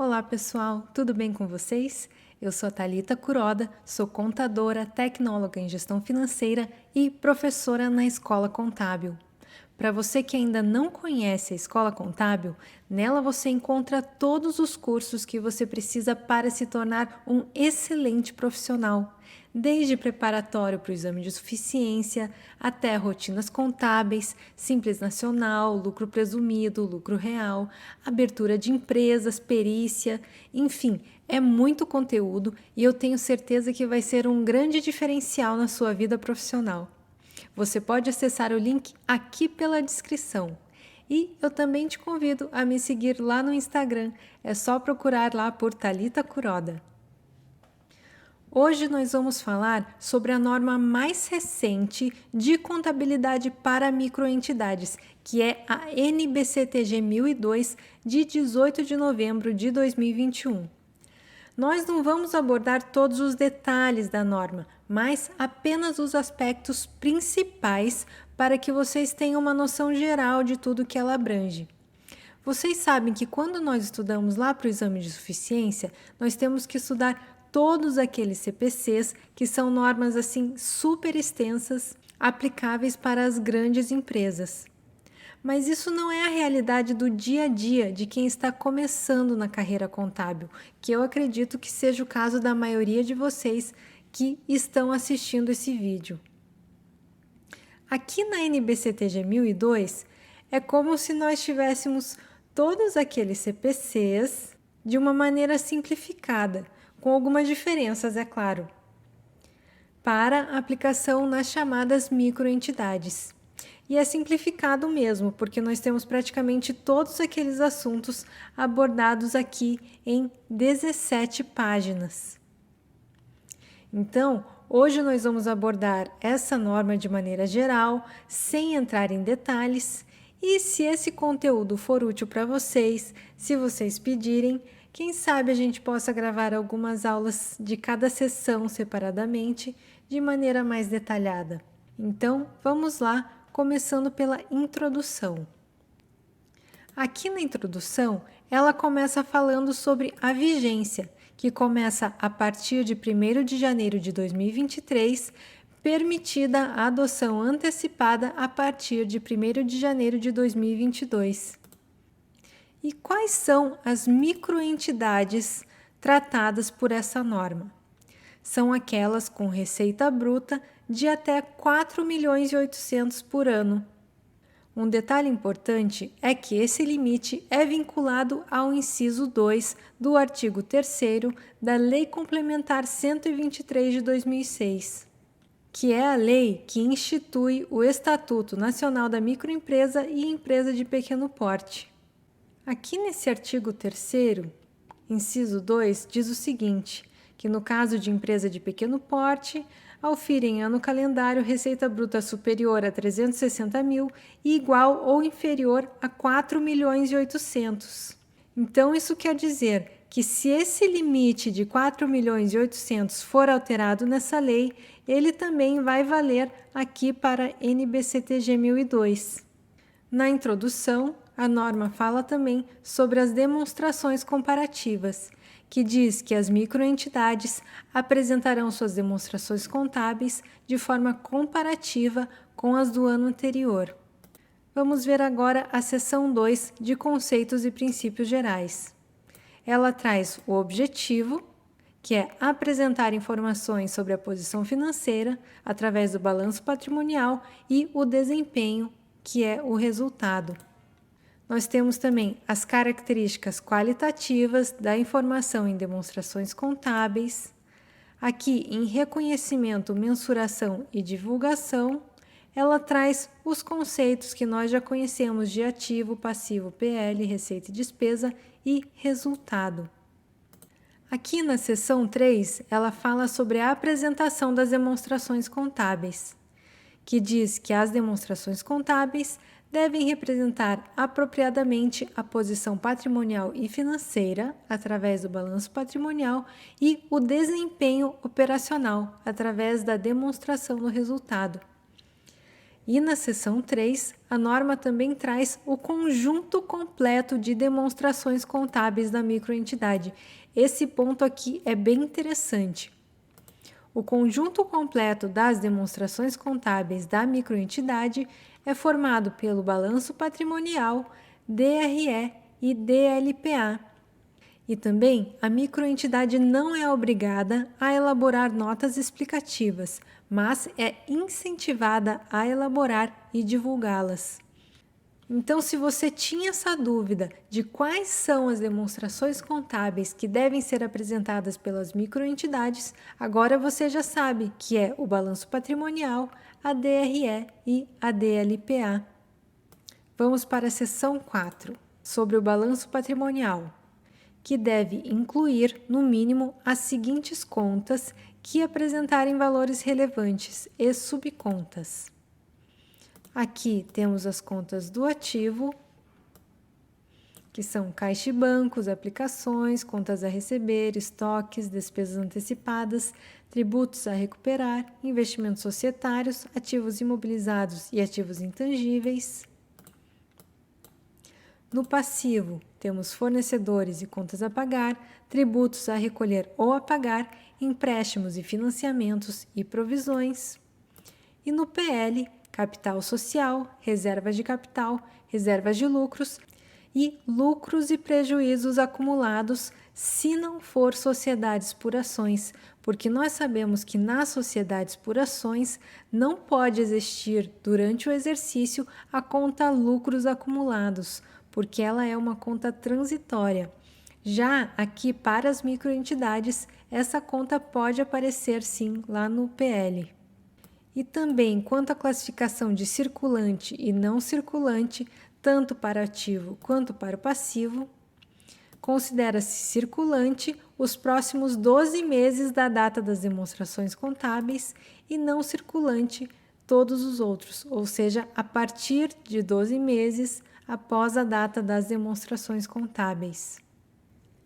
Olá pessoal, tudo bem com vocês? Eu sou a Thalita Kuroda, sou contadora, tecnóloga em gestão financeira e professora na Escola Contábil. Para você que ainda não conhece a Escola Contábil, nela você encontra todos os cursos que você precisa para se tornar um excelente profissional, desde preparatório para o exame de suficiência até rotinas contábeis, Simples Nacional, lucro presumido, lucro real, abertura de empresas, perícia, enfim, é muito conteúdo e eu tenho certeza que vai ser um grande diferencial na sua vida profissional. Você pode acessar o link aqui pela descrição. E eu também te convido a me seguir lá no Instagram. É só procurar lá por Thalita Kuroda. Hoje nós vamos falar sobre a norma mais recente de contabilidade para microentidades, que é a NBCTG 1002, de 18 de novembro de 2021. Nós não vamos abordar todos os detalhes da norma, mas apenas os aspectos principais para que vocês tenham uma noção geral de tudo que ela abrange. Vocês sabem que quando nós estudamos lá para o exame de suficiência, nós temos que estudar todos aqueles CPCs que são normas assim super extensas, aplicáveis para as grandes empresas. Mas isso não é a realidade do dia a dia de quem está começando na carreira contábil, que eu acredito que seja o caso da maioria de vocês que estão assistindo esse vídeo. Aqui na NBCTG 1002, é como se nós tivéssemos todos aqueles CPCs de uma maneira simplificada, com algumas diferenças, é claro, para aplicação nas chamadas microentidades. E é simplificado mesmo, porque nós temos praticamente todos aqueles assuntos abordados aqui em 17 páginas. Então, hoje nós vamos abordar essa norma de maneira geral, sem entrar em detalhes, e se esse conteúdo for útil para vocês, se vocês pedirem, quem sabe a gente possa gravar algumas aulas de cada sessão separadamente, de maneira mais detalhada. Então, vamos lá, começando pela introdução. Aqui na introdução, ela começa falando sobre a vigência, que começa a partir de 1º de janeiro de 2023, permitida a adoção antecipada a partir de 1º de janeiro de 2022. E quais são as microentidades tratadas por essa norma? São aquelas com receita bruta de até 4 milhões e 800 por ano. Um detalhe importante é que esse limite é vinculado ao inciso 2 do artigo 3º da Lei Complementar 123 de 2006, que é a lei que institui o Estatuto Nacional da Microempresa e Empresa de Pequeno Porte. Aqui nesse artigo 3º, inciso 2, diz o seguinte, que no caso de empresa de pequeno porte, aufira em ano calendário receita bruta superior a 360 mil e igual ou inferior a 4 milhões e 800. Então, isso quer dizer que se esse limite de 4 milhões e 800 for alterado nessa lei, ele também vai valer aqui para NBCTG 1002. Na introdução, a norma fala também sobre as demonstrações comparativas, que diz que as microentidades apresentarão suas demonstrações contábeis de forma comparativa com as do ano anterior. Vamos ver agora a seção 2 de conceitos e princípios gerais. Ela traz o objetivo, que é apresentar informações sobre a posição financeira através do balanço patrimonial, e o desempenho, que é o resultado. Nós temos também as características qualitativas da informação em demonstrações contábeis. Aqui, em reconhecimento, mensuração e divulgação, ela traz os conceitos que nós já conhecemos de ativo, passivo, PL, receita e despesa e resultado. Aqui na seção 3, ela fala sobre a apresentação das demonstrações contábeis, que diz que as demonstrações contábeis devem representar apropriadamente a posição patrimonial e financeira, através do balanço patrimonial, e o desempenho operacional, através da demonstração do resultado. E na seção 3, a norma também traz o conjunto completo de demonstrações contábeis da microentidade. Esse ponto aqui é bem interessante. O conjunto completo das demonstrações contábeis da microentidade é formado pelo balanço patrimonial, DRE e DLPA. E também, a microentidade não é obrigada a elaborar notas explicativas, mas é incentivada a elaborar e divulgá-las. Então, se você tinha essa dúvida de quais são as demonstrações contábeis que devem ser apresentadas pelas microentidades, agora você já sabe que é o balanço patrimonial, a DRE e a DLPA. Vamos para a seção 4, sobre o balanço patrimonial, que deve incluir, no mínimo, as seguintes contas que apresentarem valores relevantes e subcontas. Aqui temos as contas do ativo, que são caixa e bancos, aplicações, contas a receber, estoques, despesas antecipadas, tributos a recuperar, investimentos societários, ativos imobilizados e ativos intangíveis. No passivo, temos fornecedores e contas a pagar, tributos a recolher ou a pagar, empréstimos e financiamentos e provisões. E no PL, capital social, reservas de capital, reservas de lucros e lucros e prejuízos acumulados, se não for sociedades por ações, porque nós sabemos que nas sociedades por ações não pode existir durante o exercício a conta lucros acumulados, porque ela é uma conta transitória. Já aqui para as microentidades, essa conta pode aparecer sim lá no PL. E também quanto à classificação de circulante e não circulante, tanto para ativo quanto para o passivo, considera-se circulante os próximos 12 meses da data das demonstrações contábeis e não circulante todos os outros, ou seja, a partir de 12 meses após a data das demonstrações contábeis.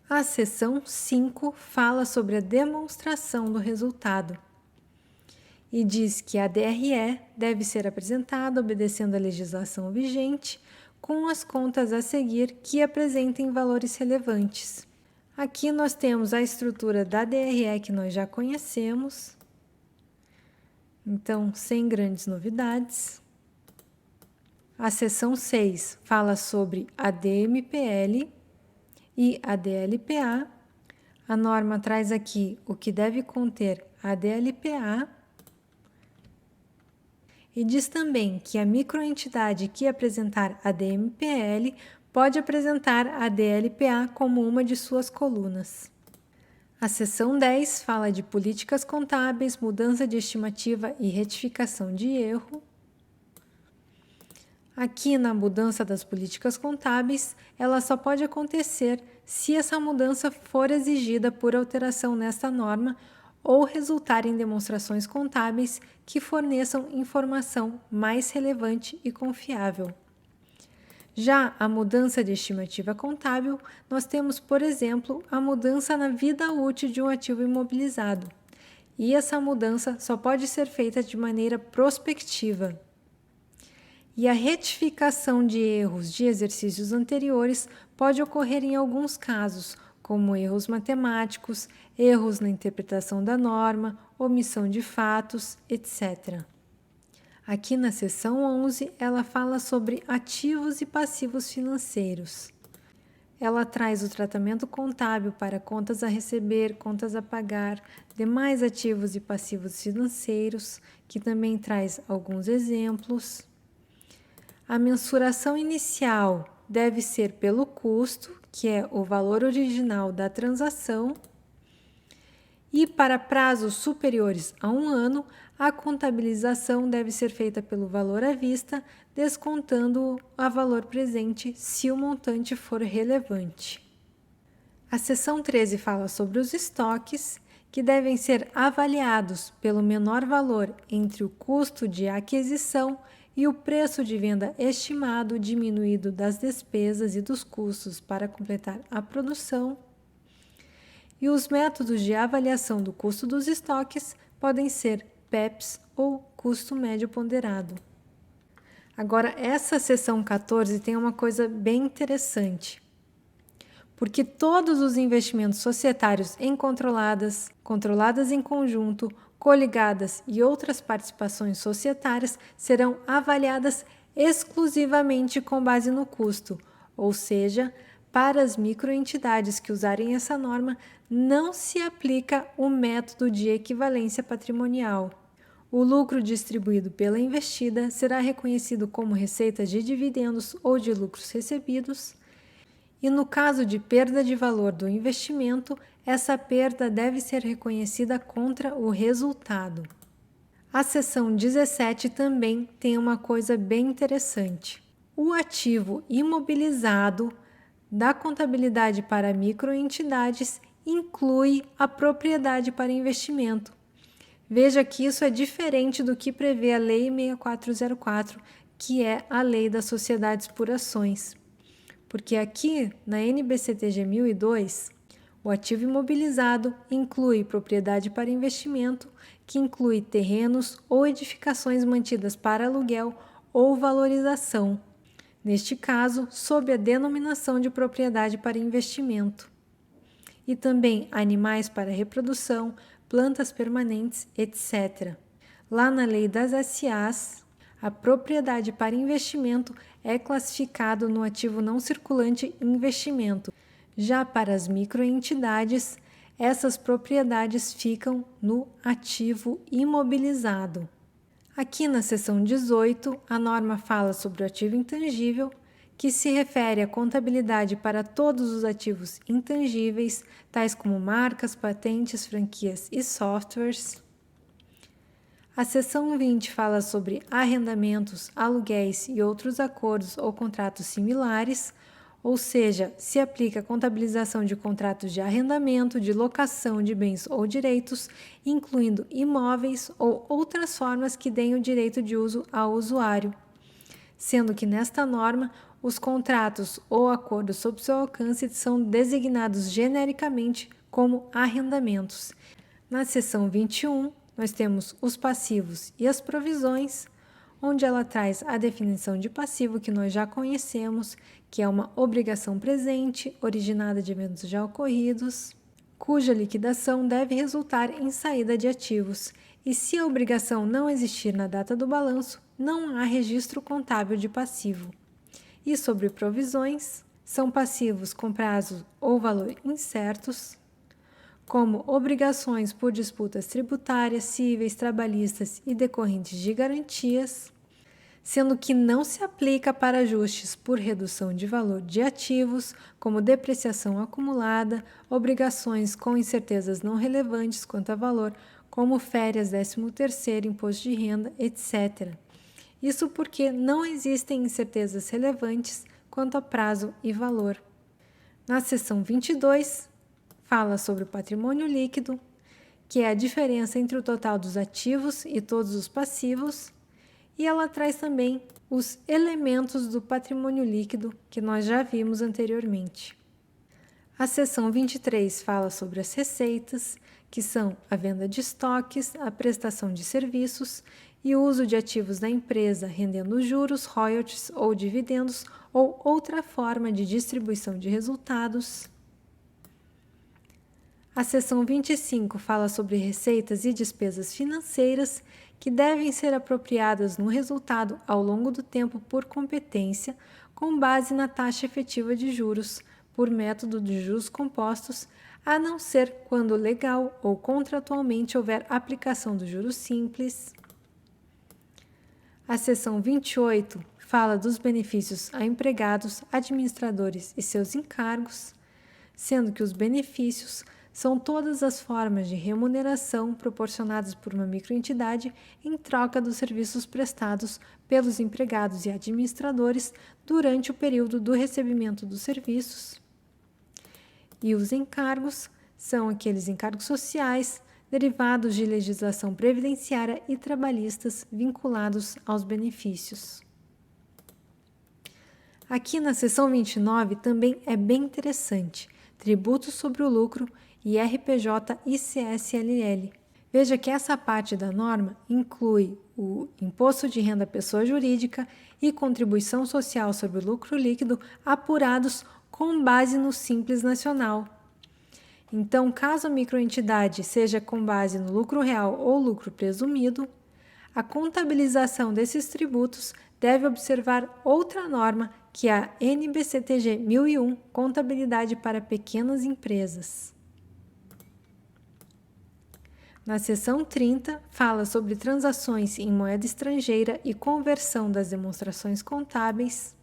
A seção 5 fala sobre a demonstração do resultado e diz que a DRE deve ser apresentada obedecendo à legislação vigente, com as contas a seguir que apresentem valores relevantes. Aqui nós temos a estrutura da DRE que nós já conhecemos, então sem grandes novidades. A seção 6 fala sobre a DMPL e a DLPA. A norma traz aqui o que deve conter a DLPA e diz também que a microentidade que apresentar a DMPL pode apresentar a DLPA como uma de suas colunas. A seção 10 fala de políticas contábeis, mudança de estimativa e retificação de erro. Aqui na mudança das políticas contábeis, ela só pode acontecer se essa mudança for exigida por alteração nesta norma ou resultar em demonstrações contábeis que forneçam informação mais relevante e confiável. Já a mudança de estimativa contábil, nós temos, por exemplo, a mudança na vida útil de um ativo imobilizado. E essa mudança só pode ser feita de maneira prospectiva. E a retificação de erros de exercícios anteriores pode ocorrer em alguns casos, como erros matemáticos, erros na interpretação da norma, omissão de fatos, etc. Aqui na seção 11, ela fala sobre ativos e passivos financeiros. Ela traz o tratamento contábil para contas a receber, contas a pagar, demais ativos e passivos financeiros, que também traz alguns exemplos. A mensuração inicial deve ser pelo custo, que é o valor original da transação, e para prazos superiores a 1 ano, a contabilização deve ser feita pelo valor à vista, descontando a valor presente se o montante for relevante. A seção 13 fala sobre os estoques, que devem ser avaliados pelo menor valor entre o custo de aquisição e o preço de venda estimado diminuído das despesas e dos custos para completar a produção. E os métodos de avaliação do custo dos estoques podem ser PEPs ou custo médio ponderado. Agora, essa seção 14 tem uma coisa bem interessante, porque todos os investimentos societários em controladas, controladas em conjunto, coligadas e outras participações societárias serão avaliadas exclusivamente com base no custo, ou seja, para as microentidades que usarem essa norma, não se aplica o método de equivalência patrimonial. O lucro distribuído pela investida será reconhecido como receita de dividendos ou de lucros recebidos, e no caso de perda de valor do investimento, essa perda deve ser reconhecida contra o resultado. A seção 17 também tem uma coisa bem interessante. O ativo imobilizado da contabilidade para microentidades inclui a propriedade para investimento. Veja que isso é diferente do que prevê a Lei 6404, que é a Lei das Sociedades por Ações. Porque aqui, na NBCTG 1002, o ativo imobilizado inclui propriedade para investimento, que inclui terrenos ou edificações mantidas para aluguel ou valorização, neste caso, sob a denominação de propriedade para investimento, e também animais para reprodução, plantas permanentes, etc. Lá na Lei das SAs, a propriedade para investimento é classificado no ativo não circulante investimento. Já para as microentidades, essas propriedades ficam no ativo imobilizado. Aqui na seção 18, a norma fala sobre o ativo intangível, que se refere à contabilidade para todos os ativos intangíveis, tais como marcas, patentes, franquias e softwares. A seção 20 fala sobre arrendamentos, aluguéis e outros acordos ou contratos similares, ou seja, se aplica a contabilização de contratos de arrendamento, de locação de bens ou direitos, incluindo imóveis ou outras formas que deem o direito de uso ao usuário, sendo que nesta norma os contratos ou acordos sob seu alcance são designados genericamente como arrendamentos. Na seção 21, nós temos os passivos e as provisões, onde ela traz a definição de passivo que nós já conhecemos, que é uma obrigação presente, originada de eventos já ocorridos, cuja liquidação deve resultar em saída de ativos, e se a obrigação não existir na data do balanço, não há registro contábil de passivo. E sobre provisões, são passivos com prazo ou valor incertos, como obrigações por disputas tributárias, cíveis, trabalhistas e decorrentes de garantias, sendo que não se aplica para ajustes por redução de valor de ativos, como depreciação acumulada, obrigações com incertezas não relevantes quanto a valor, como férias, 13º, imposto de renda, etc. Isso porque não existem incertezas relevantes quanto a prazo e valor. Na seção 22, fala sobre o patrimônio líquido, que é a diferença entre o total dos ativos e todos os passivos, e ela traz também os elementos do patrimônio líquido que nós já vimos anteriormente. A seção 23 fala sobre as receitas, que são a venda de estoques, a prestação de serviços e o uso de ativos da empresa, rendendo juros, royalties ou dividendos ou outra forma de distribuição de resultados. A seção 25 fala sobre receitas e despesas financeiras que devem ser apropriadas no resultado ao longo do tempo por competência, com base na taxa efetiva de juros, por método de juros compostos, a não ser quando legal ou contratualmente houver aplicação do juros simples. A seção 28 fala dos benefícios a empregados, administradores e seus encargos, sendo que os benefícios são todas as formas de remuneração proporcionadas por uma microentidade em troca dos serviços prestados pelos empregados e administradores durante o período do recebimento dos serviços. E os encargos são aqueles encargos sociais derivados de legislação previdenciária e trabalhistas vinculados aos benefícios. Aqui na seção 29 também é bem interessante, tributos sobre o lucro e RPJ e CSLL. Veja que essa parte da norma inclui o imposto de renda à pessoa jurídica e contribuição social sobre o lucro líquido apurados com base no Simples Nacional. Então, caso a microentidade seja com base no lucro real ou lucro presumido, a contabilização desses tributos deve observar outra norma, que é a NBCTG 1001, Contabilidade para Pequenas Empresas. Na seção 30, fala sobre transações em moeda estrangeira e conversão das demonstrações contábeis.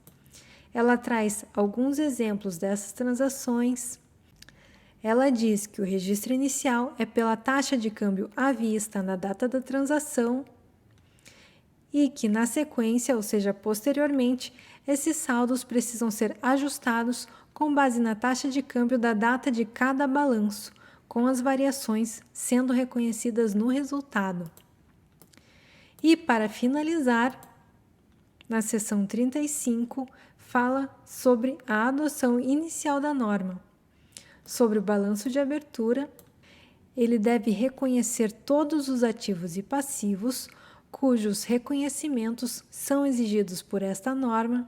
Ela traz alguns exemplos dessas transações. Ela diz que o registro inicial é pela taxa de câmbio à vista na data da transação e que, na sequência, ou seja, posteriormente, esses saldos precisam ser ajustados com base na taxa de câmbio da data de cada balanço, com as variações sendo reconhecidas no resultado. E, para finalizar, na seção 35, fala sobre a adoção inicial da norma. Sobre o balanço de abertura, ele deve reconhecer todos os ativos e passivos cujos reconhecimentos são exigidos por esta norma.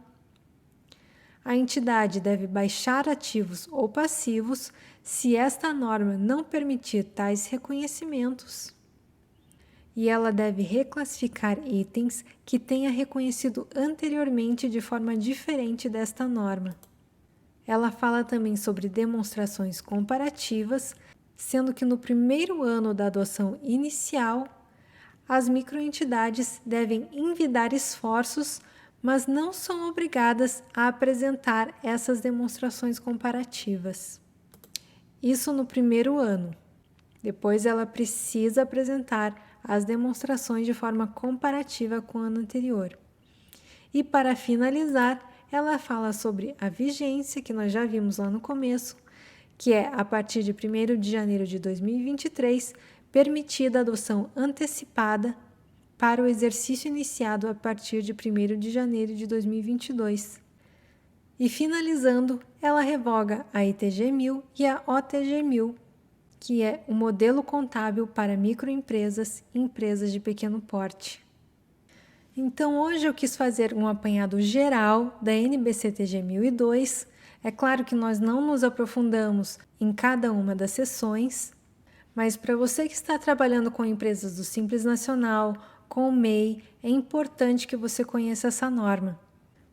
A entidade deve baixar ativos ou passivos se esta norma não permitir tais reconhecimentos. E ela deve reclassificar itens que tenha reconhecido anteriormente de forma diferente desta norma. Ela fala também sobre demonstrações comparativas, sendo que no primeiro ano da adoção inicial, as microentidades devem envidar esforços, mas não são obrigadas a apresentar essas demonstrações comparativas. Isso no primeiro ano. Depois ela precisa apresentar as demonstrações de forma comparativa com o ano anterior. E para finalizar, ela fala sobre a vigência, que nós já vimos lá no começo, que é a partir de 1º de janeiro de 2023, permitida a adoção antecipada para o exercício iniciado a partir de 1º de janeiro de 2022. E finalizando, ela revoga a ITG 1000 e a OTG 1000, que é o modelo contábil para microempresas e empresas de pequeno porte. Então, hoje eu quis fazer um apanhado geral da NBCTG 1002. É claro que nós não nos aprofundamos em cada uma das seções, mas para você que está trabalhando com empresas do Simples Nacional, com o MEI, é importante que você conheça essa norma,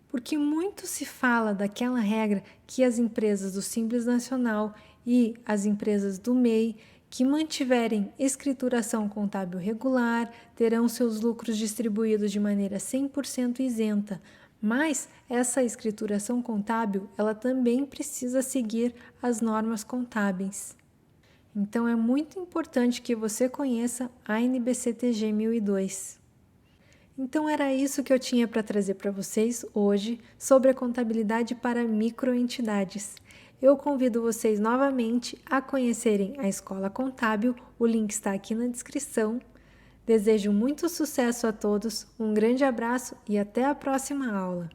porque muito se fala daquela regra que as empresas do Simples Nacional e as empresas do MEI que mantiverem escrituração contábil regular terão seus lucros distribuídos de maneira 100% isenta, mas essa escrituração contábil ela também precisa seguir as normas contábeis. Então, é muito importante que você conheça a NBCTG 1002. Então, era isso que eu tinha para trazer para vocês hoje sobre a contabilidade para microentidades. Eu convido vocês novamente a conhecerem a Escola Contábil, o link está aqui na descrição. Desejo muito sucesso a todos, um grande abraço e até a próxima aula!